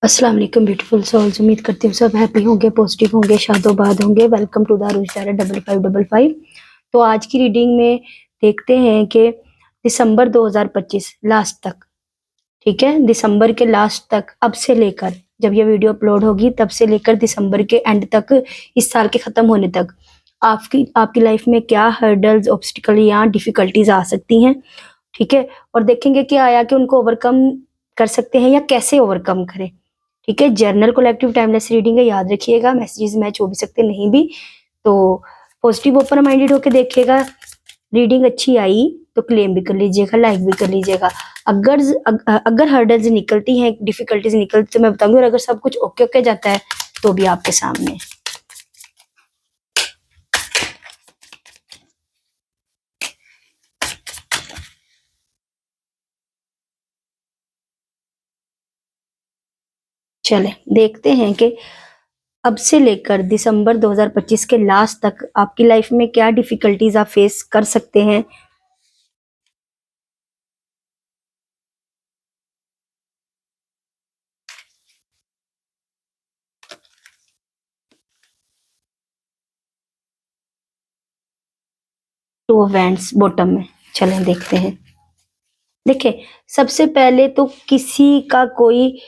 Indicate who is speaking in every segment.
Speaker 1: अस्सलाम वालेकुम beautiful souls. उम्मीद करती हूँ सब हैप्पी होंगे, पॉजिटिव होंगे, शादोबाद होंगे। वेलकम टू द रुजदारा 5555। तो आज की रीडिंग में देखते हैं कि दिसंबर 2025 लास्ट तक, ठीक है, दिसंबर के लास्ट तक, अब से लेकर जब ये वीडियो अपलोड होगी तब से लेकर दिसंबर के एंड तक, इस साल के ख़त्म होने तक आपकी आपकी लाइफ में क्या हर्डल्स, ऑब्स्टिकल या डिफ़िकल्टीज आ सकती हैं, ठीक है। और देखेंगे कि आया कि उनको ओवरकम कर सकते हैं या कैसे ओवरकम करें, ठीक है। जर्नल कलेक्टिव टाइमलेस रीडिंग है, याद रखिएगा। मैसेजेस मैच हो भी सकते, नहीं भी। तो पॉजिटिव ओपन माइंडेड होकर देखिएगा। रीडिंग अच्छी आई तो क्लेम भी कर लीजिएगा, लाइक भी कर लीजिएगा। अगर हर्डल्स निकलती हैं, डिफिकल्टीज निकलती तो मैं बताऊंगी, और अगर सब कुछ ओके ओके जाता है तो भी आपके सामने। चले देखते हैं कि अब से लेकर दिसंबर 2025 के लास्ट तक आपकी लाइफ में क्या डिफिकल्टीज आप फेस कर सकते हैं। टू ऑफ वैंड्स बॉटम में, चलें देखते हैं। देखिए, सबसे पहले तो किसी का कोई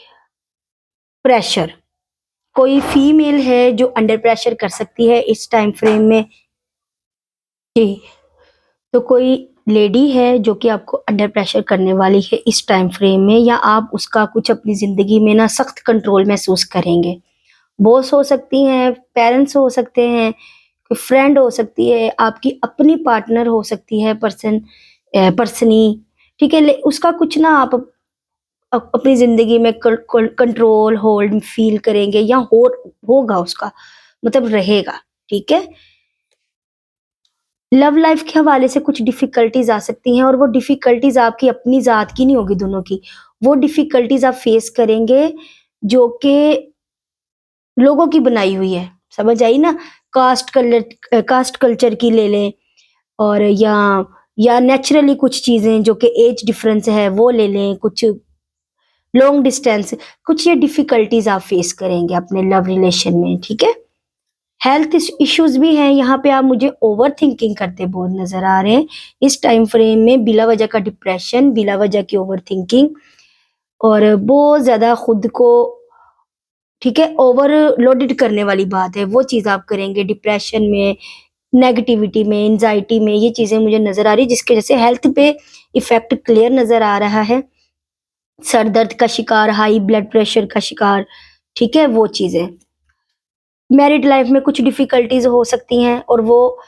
Speaker 1: प्रेशर, कोई फीमेल है जो अंडर प्रेशर कर सकती है इस टाइम फ्रेम में जी। तो कोई लेडी है जो कि आपको अंडर प्रेशर करने वाली है इस टाइम फ्रेम में, या आप उसका कुछ अपनी जिंदगी में ना सख्त कंट्रोल महसूस करेंगे। बॉस हो सकती हैं, पेरेंट्स हो सकते हैं, कोई फ्रेंड हो सकती है, आपकी अपनी पार्टनर हो सकती है, पर्सनी, ठीक है। उसका कुछ ना आप अपनी जिंदगी में कंट्रोल होल्ड फील करेंगे, या होगा उसका मतलब रहेगा, ठीक है। लव लाइफ के हवाले से कुछ डिफिकल्टीज आ सकती हैं, और वो डिफिकल्टीज आपकी अपनी जात की नहीं होगी, दोनों की। वो डिफिकल्टीज आप फेस करेंगे जो कि लोगों की बनाई हुई है, समझ आई ना। कास्ट कल्चर की ले लें, और या नेचुरली कुछ चीजें जो कि एज डिफरेंस है वो ले लें, कुछ लॉन्ग डिस्टेंस, कुछ ये डिफिकल्टीज आप फेस करेंगे अपने लव रिलेशन में, ठीक है। हेल्थ इश्यूज भी हैं यहाँ पे। आप मुझे ओवर थिंकिंग करते बहुत नजर आ रहे हैं इस टाइम फ्रेम में। बिला वजह का डिप्रेशन, बिला वजह की ओवर थिंकिंग, और बहुत ज्यादा खुद को, ठीक है, ओवरलोडेड करने वाली बात है, वो चीज आप करेंगे डिप्रेशन में, नेगेटिविटी में, एंजाइटी में। ये चीजें मुझे नजर आ रही है, जिसके वजह से हेल्थ पे इफेक्ट क्लियर नजर आ रहा है। सर दर्द का शिकार, हाई ब्लड प्रेशर का शिकार, ठीक है, वो चीजें। मैरिड लाइफ में कुछ डिफिकल्टीज हो सकती हैं, और वो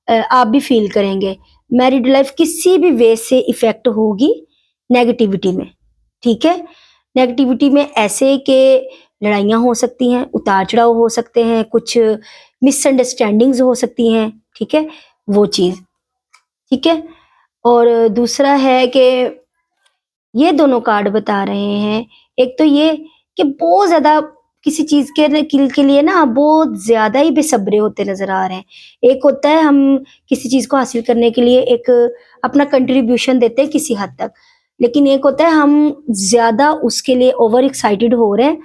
Speaker 1: आप भी फील करेंगे। मैरिड लाइफ किसी भी वे से इफेक्ट होगी नेगेटिविटी में, ठीक है। नेगेटिविटी में ऐसे कि लड़ाइयाँ हो सकती हैं, उतार चढ़ाव हो सकते हैं, कुछ मिसअंडरस्टैंडिंग्स हो सकती हैं, ठीक है, वो चीज़, ठीक है। और दूसरा है कि ये दोनों कार्ड बता रहे हैं, एक तो ये कि बहुत ज़्यादा किसी चीज़ के लिए ना बहुत ज़्यादा ही बेसब्रे होते नज़र आ रहे हैं। एक होता है हम किसी चीज़ को हासिल करने के लिए एक अपना कंट्रीब्यूशन देते हैं किसी हद तक, लेकिन एक होता है हम ज़्यादा उसके लिए ओवर एक्साइटेड हो रहे हैं,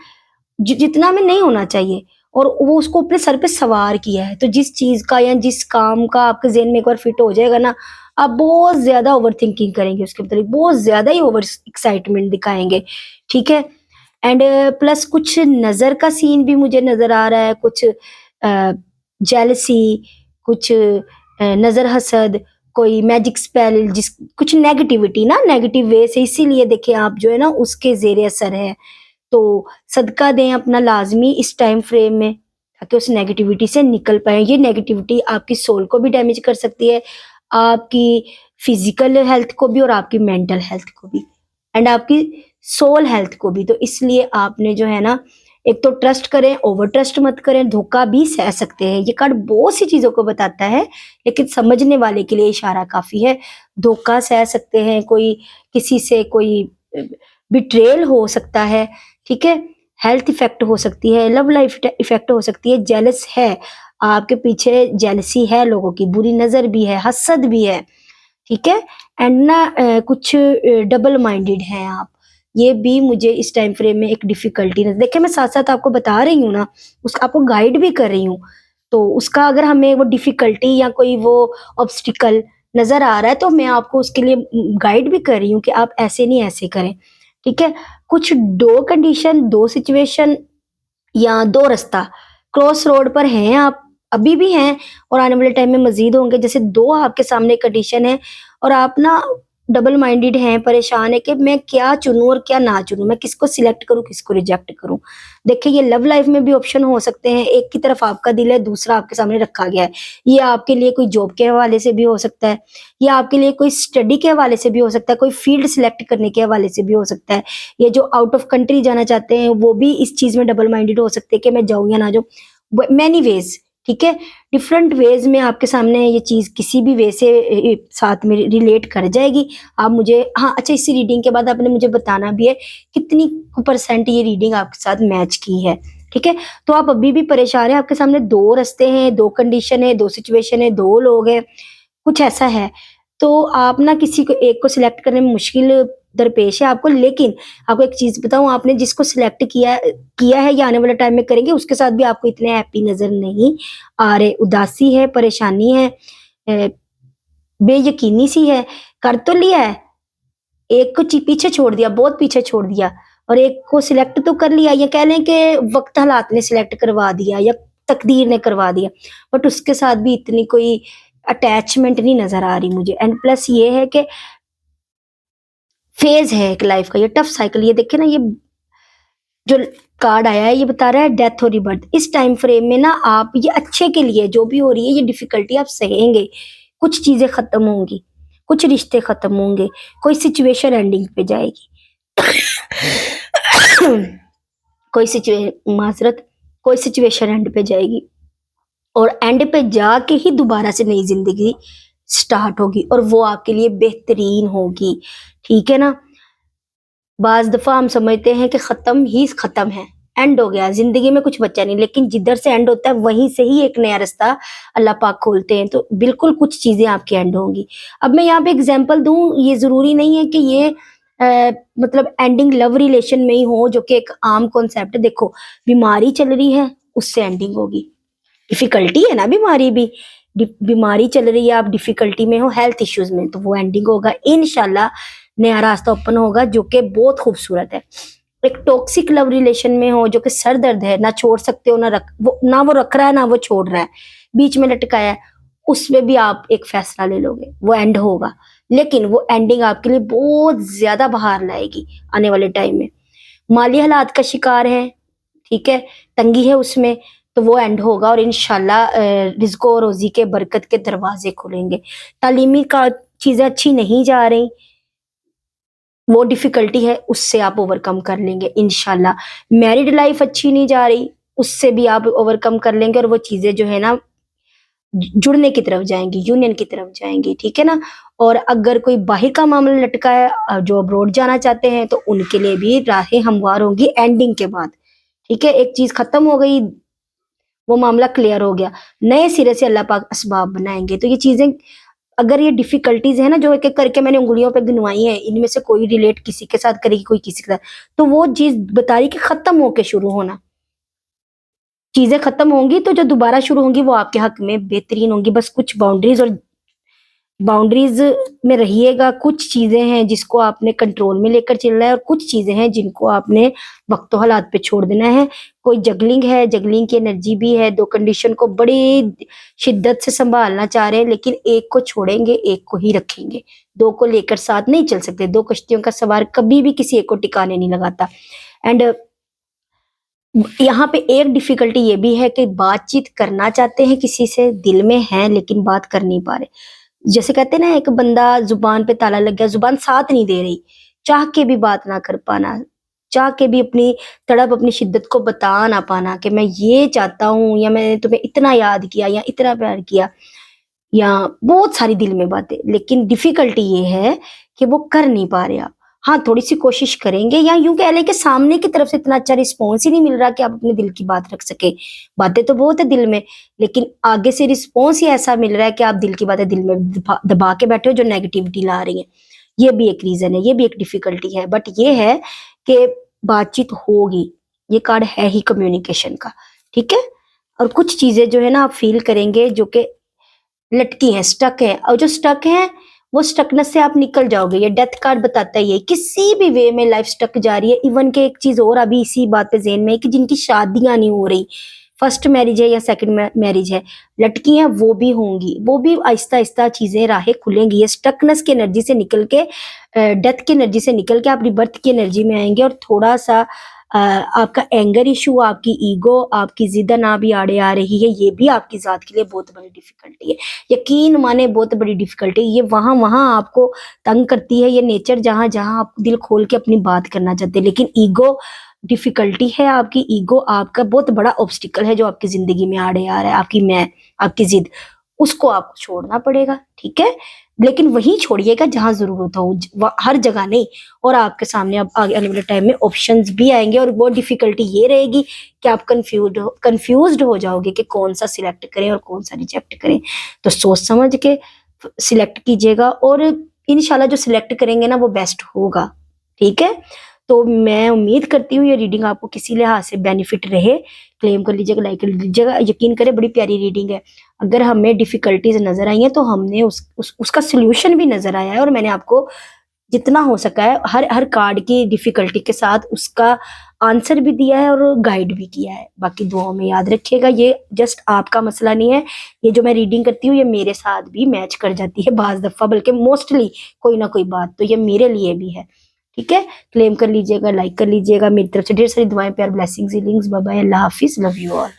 Speaker 1: जितना हमें नहीं होना चाहिए, और वो उसको अपने सर पे सवार किया है। तो जिस चीज़ का या जिस काम का आपके ज़हन में एक बार फिट हो जाएगा ना, आप बहुत ज़्यादा ओवरथिंकिंग करेंगे उसके मतलब, बहुत ज़्यादा ही ओवर एक्साइटमेंट दिखाएँगे, ठीक है। एंड प्लस कुछ नज़र का सीन भी मुझे नज़र आ रहा है, कुछ जेलसी, कुछ नज़र हसद, कोई मैजिक स्पेल, जिस कुछ नेगेटिविटी ना, नेगेटिव वे से, इसीलिए देखिए आप जो है ना उसके ज़ेरे असर है। तो सदका दें अपना लाज़मी इस टाइम फ्रेम में, ताकि उस नेगेटिविटी से निकल पाएँ। ये नेगेटिविटी आपकी सोल को भी डैमेज कर सकती है, आपकी फिज़िकल हेल्थ को भी, और आपकी मेंटल हेल्थ को भी, एंड आपकी सोल हेल्थ को भी। तो इसलिए आपने जो है ना, एक तो ट्रस्ट करें, ओवर ट्रस्ट मत करें, धोखा भी सह सकते हैं। ये कार्ड बहुत सी चीज़ों को बताता है, लेकिन समझने वाले के लिए इशारा काफ़ी है। धोखा सह सकते हैं, कोई किसी से कोई बिट्रेयल हो सकता है, ठीक है। हेल्थ इफेक्ट हो सकती है, लव लाइफ इफेक्ट हो सकती है, जेलस है, आपके पीछे जेलसी है, लोगों की बुरी नज़र भी है, हसद भी है, ठीक है। एंड ना कुछ डबल माइंडेड हैं आप, ये भी मुझे इस टाइम फ्रेम में एक डिफिकल्टी नजर, देखिए मैं साथ साथ आपको बता रही हूँ ना, उसका आपको गाइड भी कर रही हूँ। तो उसका अगर हमें वो डिफिकल्टी या कोई वो ऑब्स्टिकल नजर आ रहा है तो मैं आपको उसके लिए गाइड भी कर रही हूँ कि आप ऐसे नहीं ऐसे करें, ठीक है। कुछ दो कंडीशन, दो सिचुएशन या दो रास्ता क्रॉस रोड पर हैं आप, अभी भी हैं और आने वाले टाइम में मजीद होंगे। जैसे दो आपके सामने कंडीशन है और आप ना डबल माइंडेड हैं, परेशान है कि मैं क्या चुनूं और क्या ना चुनूं, मैं किसको सिलेक्ट करूं किसको रिजेक्ट करूं। देखिए ये लव लाइफ में भी ऑप्शन हो सकते हैं, एक की तरफ आपका दिल है, दूसरा आपके सामने रखा गया है। ये आपके लिए कोई जॉब के हवाले से भी हो सकता है, या आपके लिए कोई स्टडी के हवाले से भी हो सकता है, कोई फील्ड सिलेक्ट करने के हवाले से भी हो सकता है। ये जो आउट ऑफ कंट्री जाना चाहते हैं वो भी इस चीज में डबल माइंडेड हो सकते हैं कि मैं जाऊं या ना जाऊं, मैनी वेज, ठीक है। डिफरेंट वेज में आपके सामने ये चीज किसी भी वे से साथ में रिलेट कर जाएगी। आप मुझे, हाँ अच्छा, इसी रीडिंग के बाद आपने मुझे बताना भी है कितनी परसेंट ये रीडिंग आपके साथ मैच की है, ठीक है। तो आप अभी भी परेशान है, आपके सामने दो रास्ते हैं, दो कंडीशन है, दो सिचुएशन है, दो लोग हैं, कुछ ऐसा है। तो आप ना किसी को एक को सिलेक्ट करने में मुश्किल दरपेश है आपको, लेकिन आपको एक चीज बताऊं, आपने जिसको सिलेक्ट किया है या आने वाले टाइम में करेंगे उसके साथ भी आपको इतने हैप्पी नजर नहीं आ रहे। उदासी है, परेशानी है, बेयकीनी सी है। कर तो लिया है, एक को पीछे छोड़ दिया, बहुत पीछे छोड़ दिया, और एक को सिलेक्ट तो कर लिया, या कह लें कि वक्त हालात ने सिलेक्ट करवा दिया या तकदीर ने करवा दिया, बट उसके साथ भी इतनी कोई अटैचमेंट नहीं नजर आ रही मुझे। एंड प्लस ये है कि फेज है एक लाइफ का, ये टफ साइकिल। ये देखिए ना, ये जो कार्ड आया है ये बता रहा है डेथ और रिबर्थ। इस टाइम फ्रेम में ना आप ये अच्छे के लिए जो भी हो रही है, ये डिफिकल्टी आप सहेंगे, कुछ चीजें खत्म होंगी, कुछ रिश्ते खत्म होंगे, कोई सिचुएशन एंडिंग पे जाएगी। कोई सिचुएशन, माजरत, कोई सिचुएशन एंड पे जाएगी और एंड पे जाके ही दोबारा से नई जिंदगी स्टार्ट होगी और वो आपके लिए बेहतरीन होगी, ठीक है ना। बाज दफा हम समझते हैं कि खत्म ही खत्म है, एंड हो गया, जिंदगी में कुछ बचा नहीं, लेकिन जिधर से एंड होता है वहीं से ही एक नया रास्ता अल्लाह पाक खोलते हैं। तो बिल्कुल कुछ चीजें आपकी एंड होंगी। अब मैं यहाँ पे एग्जांपल दूं, ये जरूरी नहीं है कि ये मतलब एंडिंग लव रिलेशन में ही हो, जो कि एक आम कॉन्सेप्ट है। देखो बीमारी चल रही है, उससे एंडिंग होगी। डिफिकल्टी है ना, बीमारी भी, बीमारी चल रही है, आप डिफिकल्टी में हो, हेल्थ इश्यूज में, तो वो एंडिंग होगा इंशाल्लाह। नया रास्ता ओपन होगा जो कि बहुत खूबसूरत है। एक टॉक्सिक लव रिलेशन में हो जो कि सर दर्द है, ना छोड़ सकते हो, ना वो रख रहा है ना वो छोड़ रहा है, बीच में लटकाया है, उसमें भी आप एक फैसला ले लोगे, वो एंड होगा। लेकिन वो एंडिंग आपके लिए बहुत ज्यादा बाहर लाएगी आने वाले टाइम में। माली हालात का शिकार है, ठीक है, तंगी है उसमें, तो वो एंड होगा और इंशाल्लाह रिज़्क़ और रोजी के बरकत के दरवाजे खुलेंगे। तालीमी का चीजें अच्छी नहीं जा रही, वो डिफिकल्टी है, उससे आप ओवरकम कर लेंगे इंशाल्लाह। मैरिड लाइफ अच्छी नहीं जा रही, उससे भी आप ओवरकम कर लेंगे और वो चीजें जो है ना जुड़ने की तरफ जाएंगी, यूनियन की तरफ जाएंगी, ठीक है ना। और अगर कोई बाहर का मामला लटका है, जो अब्रॉड जाना चाहते हैं, तो उनके लिए भी राहें हमवार होंगी एंडिंग के बाद, ठीक है। एक चीज खत्म हो गई, वो मामला क्लियर हो गया, नए सिरे से अल्लाह पाक असबाब बनाएंगे। तो ये चीजें, अगर ये डिफिकल्टीज है ना जो एक एक करके मैंने उंगलियों पे गिनवाई है, इनमें से कोई रिलेट किसी के साथ करेगी, कोई किसी के साथ, तो वो चीज बता रही कि खत्म होके शुरू होना, चीजें खत्म होंगी तो जो दोबारा शुरू होंगी वो आपके हक में बेहतरीन होंगी। बस कुछ बाउंड्रीज में रहिएगा। कुछ चीजें हैं जिसको आपने कंट्रोल में लेकर चलना है और कुछ चीजें हैं जिनको आपने वक्त हालात पे छोड़ देना है। कोई जगलिंग है, जगलिंग की एनर्जी भी है, दो कंडीशन को बड़ी शिद्दत से संभालना चाह रहे हैं, लेकिन एक को छोड़ेंगे एक को ही रखेंगे, दो को लेकर साथ नहीं चल सकते। दो कश्तियों का सवार कभी भी किसी एक को टिकाने नहीं लगाता। एंड यहाँ पे एक डिफिकल्टी ये भी है कि बातचीत करना चाहते हैं किसी से, दिल में है लेकिन बात कर नहीं पा रहे। जैसे कहते हैं ना, एक बंदा जुबान पे ताला लग गया, जुबान साथ नहीं दे रही, चाह के भी बात ना कर पाना, चाह के भी अपनी तड़प, अपनी शिद्दत को बता ना पाना कि मैं ये चाहता हूँ, या मैंने तुम्हें इतना याद किया या इतना प्यार किया, या बहुत सारी दिल में बातें, लेकिन डिफिकल्टी ये है कि वो कर नहीं पा रहे आप। हाँ, थोड़ी सी कोशिश करेंगे, या यूं कह लें कि सामने की तरफ से इतना अच्छा रिस्पॉन्स ही नहीं मिल रहा कि आप अपने दिल की बात रख सके। बातें तो बहुत है दिल में, लेकिन आगे से रिस्पॉन्स ही ऐसा मिल रहा है कि आप दिल की बातें दिल में दबा दबा के बैठे हो, जो नेगेटिविटी ला रही है। ये भी एक रीजन है, ये भी एक डिफिकल्टी है। बट ये है कि बातचीत होगी, ये कार्ड है ही कम्युनिकेशन का, ठीक है। और कुछ चीजें जो है ना आप फील करेंगे जो कि लटकी हैं, स्टक है, और जो स्टक है वो स्टकनेस से आप निकल जाओगे। ये डेथ कार्ड बताता है ये किसी भी वे में लाइफ स्टक जा रही है। इवन के एक चीज और अभी इसी बात पे ज़हन में है कि जिनकी शादियां नहीं हो रही, फर्स्ट मैरिज है या सेकंड मैरिज है, लटकी हैं वो भी होंगी, वो भी आहिस्ता आहिस्ता चीजें राहें खुलेंगी। ये स्टकनेस की एनर्जी से निकल के, डेथ की एनर्जी से निकल के आप रिबर्थ की एनर्जी में आएंगे। और थोड़ा सा आपका एंगर इशू, आपकी ईगो, आपकी जिद ना भी आड़े आ रही है, ये भी आपकी जात के लिए बहुत बड़ी डिफिकल्टी है। यकीन माने बहुत बड़ी डिफिकल्टी, ये वहां वहां आपको तंग करती है। ये नेचर जहां जहां आप दिल खोल के अपनी बात करना चाहते हैं, लेकिन ईगो डिफिकल्टी है। आपकी ईगो आपका बहुत बड़ा ऑब्स्टिकल है जो आपकी जिंदगी में आड़े आ रहा है। आपकी मैं, आपकी जिद, उसको आपको छोड़ना पड़ेगा, ठीक है। लेकिन वही छोड़िएगा जहां जरूरत हो, हर जगह नहीं। और आपके सामने अब आगे आने वाले टाइम में ऑप्शंस भी आएंगे, और वो डिफिकल्टी ये रहेगी कि आप कंफ्यूज्ड हो जाओगे कि कौन सा सिलेक्ट करें और कौन सा रिजेक्ट करें। तो सोच समझ के सिलेक्ट कीजिएगा, और इंशाल्लाह जो सिलेक्ट करेंगे ना वो बेस्ट होगा, ठीक है। तो मैं उम्मीद करती हूँ ये रीडिंग आपको किसी लिहाज से बेनिफिट रहे। क्लेम कर लीजिएगा, लाइक कर लीजिएगा। यकीन करें बड़ी प्यारी रीडिंग है। अगर हमें डिफिकल्टीज नजर आई हैं तो हमने उसका सोल्यूशन भी नजर आया है, और मैंने आपको जितना हो सका है हर हर कार्ड की डिफिकल्टी के साथ उसका आंसर भी दिया है और गाइड भी किया है। बाकी दुआओं में याद रखिएगा, ये जस्ट आपका मसला नहीं है। ये जो मैं रीडिंग करती हूँ ये मेरे साथ भी मैच कर जाती है बाज दफा, बल्कि मोस्टली कोई ना कोई बात तो ये मेरे लिए भी है, ठीक है। क्लेम कर लीजिएगा, लाइक कर लीजिएगा। मेरी तरफ से ढेर सारी दुआएं, प्यार, ब्लेसिंग्स, हीलिंग्स। बाय बाय, अल्लाह हाफिज, लव यू ऑल।